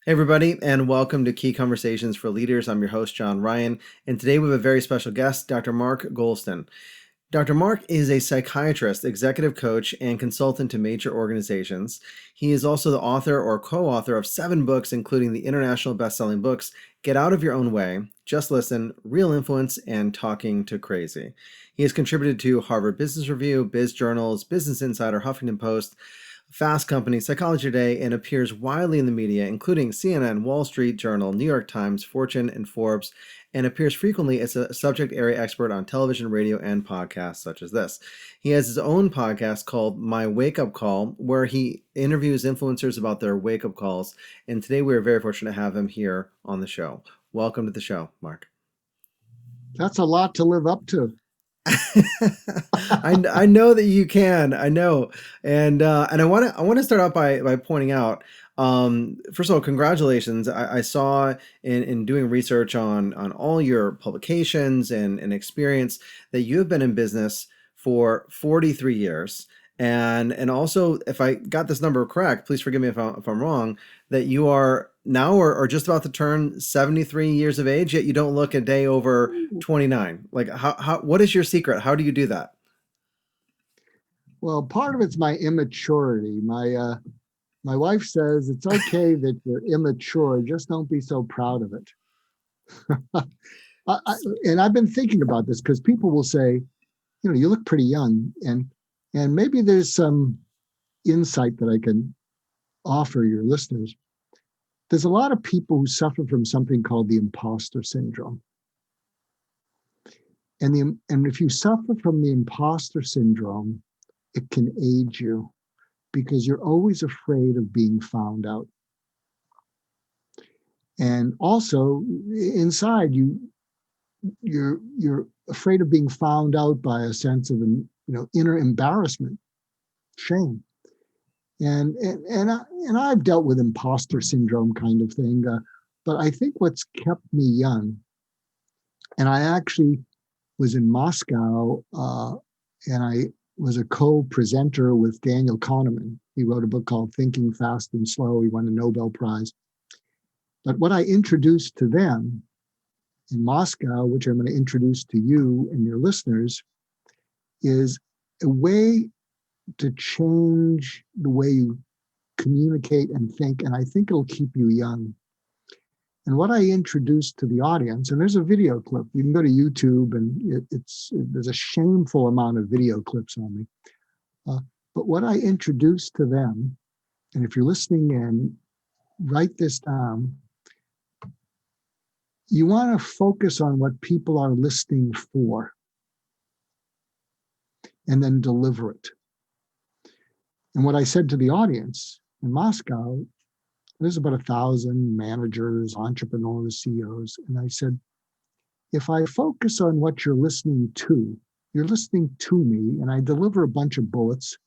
Hey, everybody, and welcome to Key Conversations for Leaders. I'm your host, John Ryan, and today we have a very special guest, Dr. Mark Goulston. Dr. Mark is a psychiatrist, executive coach, and consultant to major organizations. He is also the author or co-author of 7 books, including the international best-selling books, Get Out of Your Own Way, Just Listen, Real Influence, and Talking to Crazy. He has contributed to Harvard Business Review, Biz Journals, Business Insider, Huffington Post, Fast Company, Psychology Today, and appears widely in the media, including CNN, Wall Street Journal, New York Times, Fortune, and Forbes, and appears frequently as a subject area expert on television, radio, and podcasts such as this. He has his own podcast called My Wakeup Call, where he interviews influencers about their wake-up calls, and today we are very fortunate to have him here on the show. Welcome to the show, Mark. That's a lot to live up to. I know that you can. I know, and I want to start out by pointing out. First of all, congratulations! I saw in doing research on all your publications and experience that you have been in business for 43 years. And also, if I got this number correct, please forgive me if I'm wrong, that you are now or just about to turn 73 years of age, yet you don't look a day over 29. Like what is your secret? How do you do that? Well, part of it's my immaturity. My wife says it's okay that you're immature, just don't be so proud of it. I, and I've been thinking about this because people will say, you look pretty young, and maybe there's some insight that I can offer your listeners. There's a lot of people who suffer from something called the imposter syndrome. And if you suffer from the imposter syndrome, it can age you because you're always afraid of being found out. And also inside you're afraid of being found out by a sense of inner embarrassment, shame. And I've dealt with imposter syndrome kind of thing, but I think what's kept me young, and I actually was in Moscow, and I was a co-presenter with Daniel Kahneman. He wrote a book called Thinking Fast and Slow. He won a Nobel Prize. But what I introduced to them in Moscow, which I'm going to introduce to you and your listeners, is a way to change the way you communicate and think. And I think it'll keep you young. And what I introduced to the audience, and there's a video clip. You can go to YouTube, and there's a shameful amount of video clips on me. But what I introduced to them, and if you're listening in, write this down. You want to focus on what people are listening for, and then deliver it. And what I said to the audience in Moscow, there's about 1,000 managers, entrepreneurs, CEOs. And I said, if I focus on what you're listening to me, and I deliver a bunch of bullets,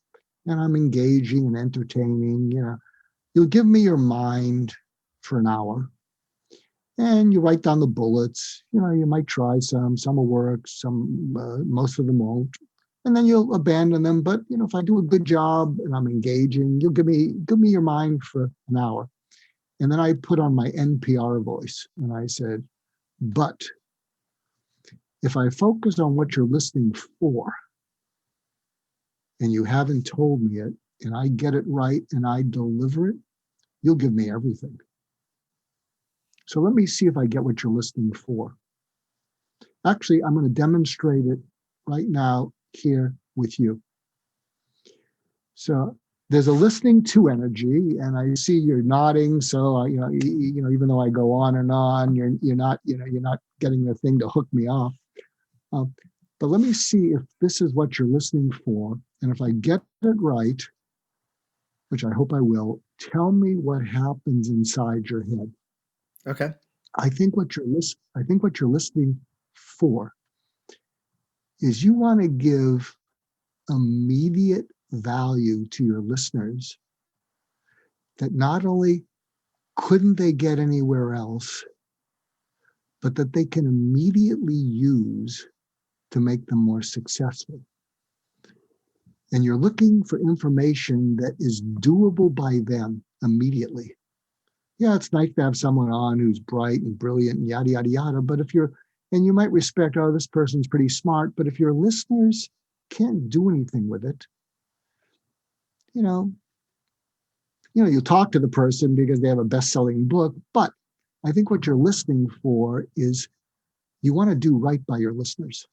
and I'm engaging and entertaining, you'll give me your mind for an hour. And you write down the bullets. You might try some will work, most of them won't. And then you'll abandon them. But if I do a good job and I'm engaging, you'll give me your mind for an hour. And then I put on my NPR voice and I said, but if I focus on what you're listening for and you haven't told me it and I get it right and I deliver it, you'll give me everything. So let me see if I get what you're listening for. Actually, I'm going to demonstrate it right now here with you. So there's a listening to energy, and I see you're nodding. So even though I go on and on, you're not getting the thing to hook me off. But let me see if this is what you're listening for, and if I get it right, which I hope I will, tell me what happens inside your head. Okay. I think what you're listening for is you want to give immediate value to your listeners that not only couldn't they get anywhere else, but that they can immediately use to make them more successful. And you're looking for information that is doable by them immediately. Yeah, it's nice to have someone on who's bright and brilliant and yada, yada, yada. But if you're, and you might respect, oh, this person's pretty smart, but if your listeners can't do anything with it, you know, you talk to the person because they have a best-selling book, but I think what you're listening for is you want to do right by your listeners.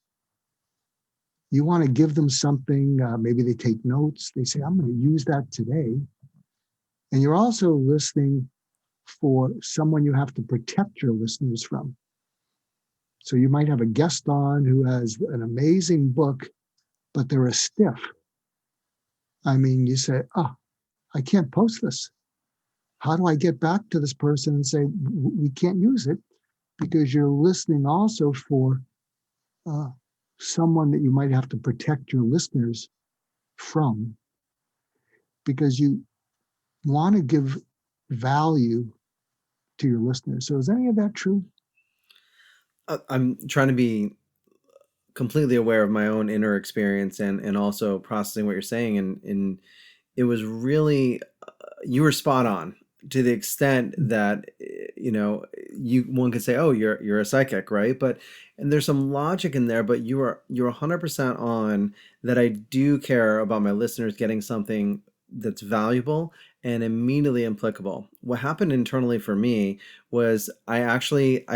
You want to give them something, maybe they take notes, they say, I'm going to use that today. And you're also listening for someone you have to protect your listeners from. So you might have a guest on who has an amazing book, but they're a stiff. I mean, you say, oh, I can't post this. How do I get back to this person and say, we can't use it? Because you're listening also for someone that you might have to protect your listeners from, because you want to give value to your listeners. So is any of that true? I'm trying to be completely aware of my own inner experience and also processing what you're saying. And it was really, you were spot on to the extent that, one could say, oh, you're a psychic, right? But, and there's some logic in there, but you're 100% on that. I do care about my listeners getting something that's valuable and immediately applicable. What happened internally for me was I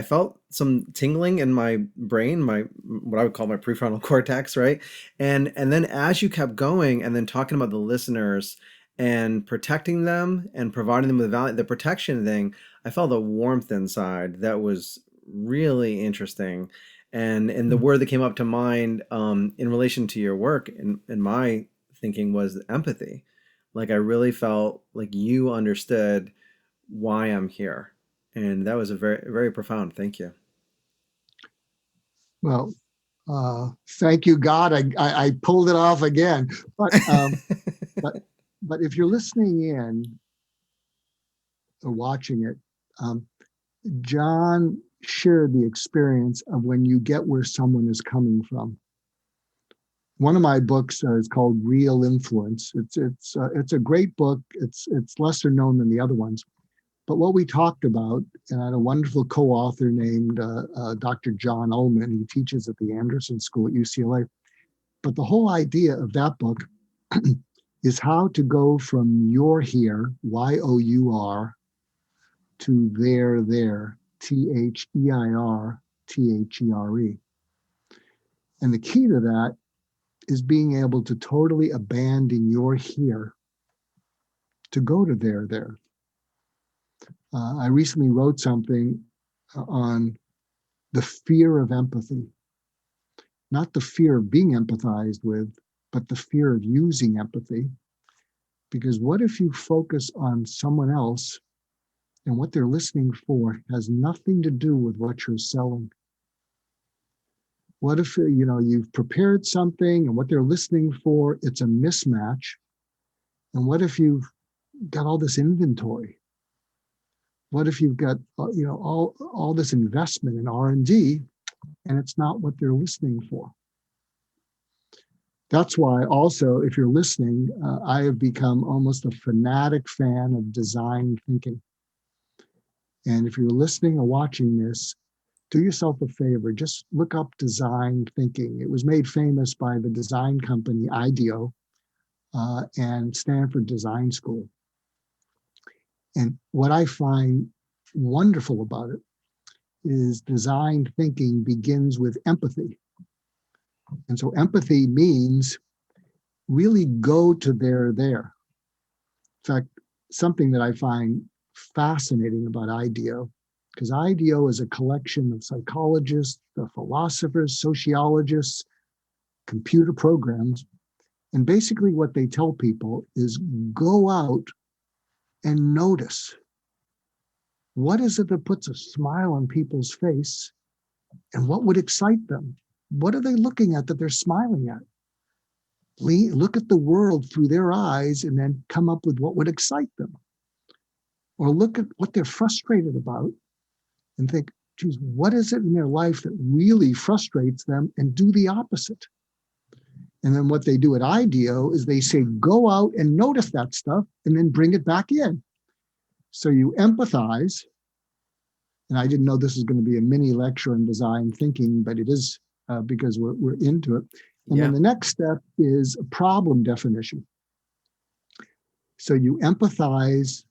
felt some tingling in my brain, my what I would call my prefrontal cortex, right? And then as you kept going and then talking about the listeners and protecting them and providing them with value, the protection thing, I felt a warmth inside that was really interesting. And the word that came up to mind in relation to your work in my thinking was empathy. Like I really felt like you understood why I'm here. And that was a very, very profound. Thank you. Well, thank you, God. I pulled it off again. But but if you're listening in or watching it, um, John shared the experience of when you get where someone is coming from. One of my books is called Real Influence. It's a great book. It's lesser known than the other ones. But what we talked about, and I had a wonderful co-author named Dr. John Ullman. He teaches at the Anderson School at UCLA. But the whole idea of that book is how to go from your here, Y-O-U-R, to there, T-H-E-I-R-T-H-E-R-E. And the key to that is being able to totally abandon your here to go to there. I recently wrote something on the fear of empathy, not the fear of being empathized with, but the fear of using empathy. Because what if you focus on someone else and what they're listening for has nothing to do with what you're selling? What if you've prepared something and what they're listening for, it's a mismatch? And what if you've got all this inventory? What if you've got all this investment in R&D and it's not what they're listening for? That's why also, if you're listening, I have become almost a fanatic fan of design thinking. And if you're listening or watching this, do yourself a favor, just look up design thinking. It was made famous by the design company IDEO and Stanford Design School. And what I find wonderful about it is design thinking begins with empathy. And so empathy means really go to there. In fact, something that I find fascinating about IDEO, because IDEO is a collection of psychologists, philosophers, sociologists, computer programs. And basically what they tell people is go out and notice. What is it that puts a smile on people's face? And what would excite them? What are they looking at that they're smiling at? Look at the world through their eyes and then come up with what would excite them. Or look at what they're frustrated about and think, geez, what is it in their life that really frustrates them, and do the opposite. And then what they do at IDEO is they say, go out and notice that stuff and then bring it back in. So you empathize, and I didn't know this was going to be a mini lecture on design thinking, but it is because we're into it. And then the next step is a problem definition. So you empathize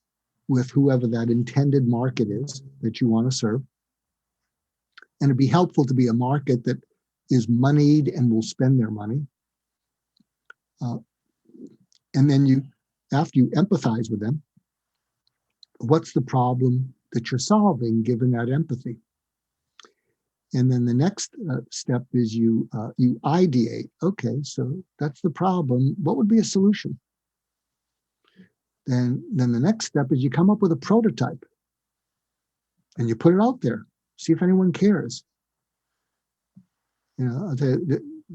with whoever that intended market is that you want to serve. And it'd be helpful to be a market that is moneyed and will spend their money. And then after you empathize with them, what's the problem that you're solving given that empathy? And then the next step is you ideate. Okay, so that's the problem. What would be a solution? Then the next step is you come up with a prototype and you put it out there. See if anyone cares. There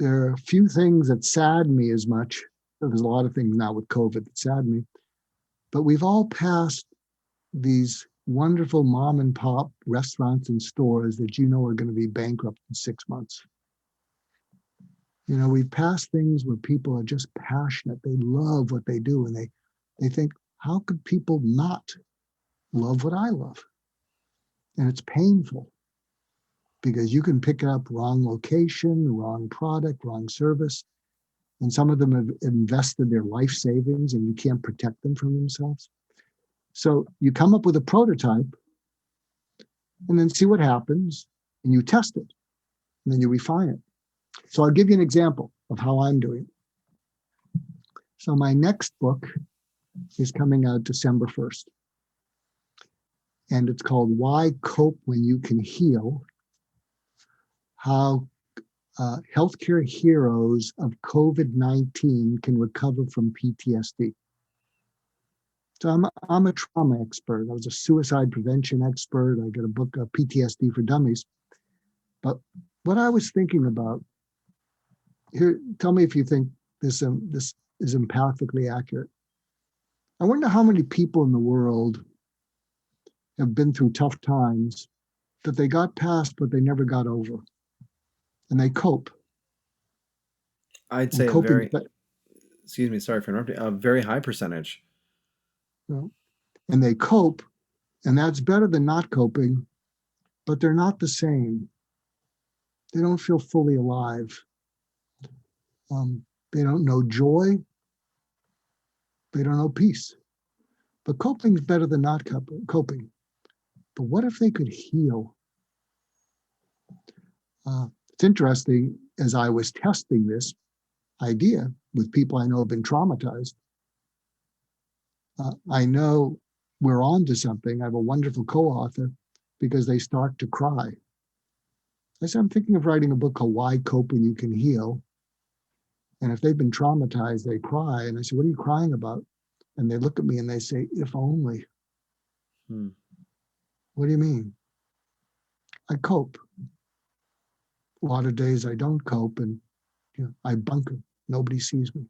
are a few things that sadden me as much. There's a lot of things now with COVID that sadden me. But we've all passed these wonderful mom and pop restaurants and stores that are going to be bankrupt in 6 months. We've passed things where people are just passionate. They love what they do. And they think, how could people not love what I love? And it's painful because you can pick up wrong location, wrong product, wrong service. And some of them have invested their life savings and you can't protect them from themselves. So you come up with a prototype and then see what happens and you test it and then you refine it. So I'll give you an example of how I'm doing it. So my next book is coming out December 1st. And it's called Why Cope When You Can Heal, How Healthcare Heroes of COVID-19 Can Recover from PTSD. So I'm a trauma expert. I was a suicide prevention expert. I got a book, PTSD for Dummies. But what I was thinking about here, tell me if you think this is empathically accurate. I wonder how many people in the world have been through tough times that they got past, but they never got over. And they cope. I'd say excuse me, sorry for interrupting, a very high percentage. And they cope, and that's better than not coping, but they're not the same. They don't feel fully alive. They don't know joy. They don't know peace. But coping is better than not coping. But what if they could heal? It's interesting, as I was testing this idea with people I know have been traumatized, I know we're on to something. I have a wonderful co-author because they start to cry. I said, I'm thinking of writing a book called Why Cope When You Can Heal. And if they've been traumatized, they cry. And I said, what are you crying about? And they look at me and they say, if only. What do you mean? I cope. A lot of days I don't cope and I bunker. Nobody sees me.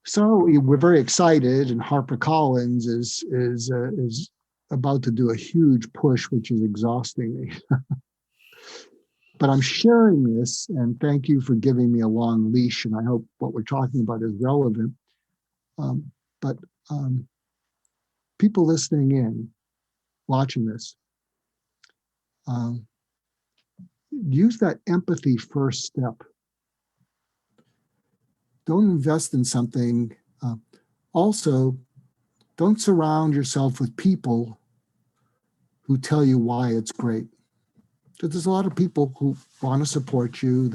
So we're very excited, and HarperCollins is about to do a huge push, which is exhausting me. But I'm sharing this, and thank you for giving me a long leash, and I hope what we're talking about is relevant. But people listening in, watching this, use that empathy first step. Don't invest in something. Also, don't surround yourself with people who tell you why it's great. Because there's a lot of people who want to support you.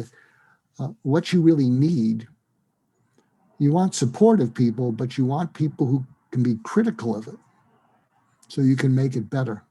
What you really need, you want supportive people, but you want people who can be critical of it so you can make it better.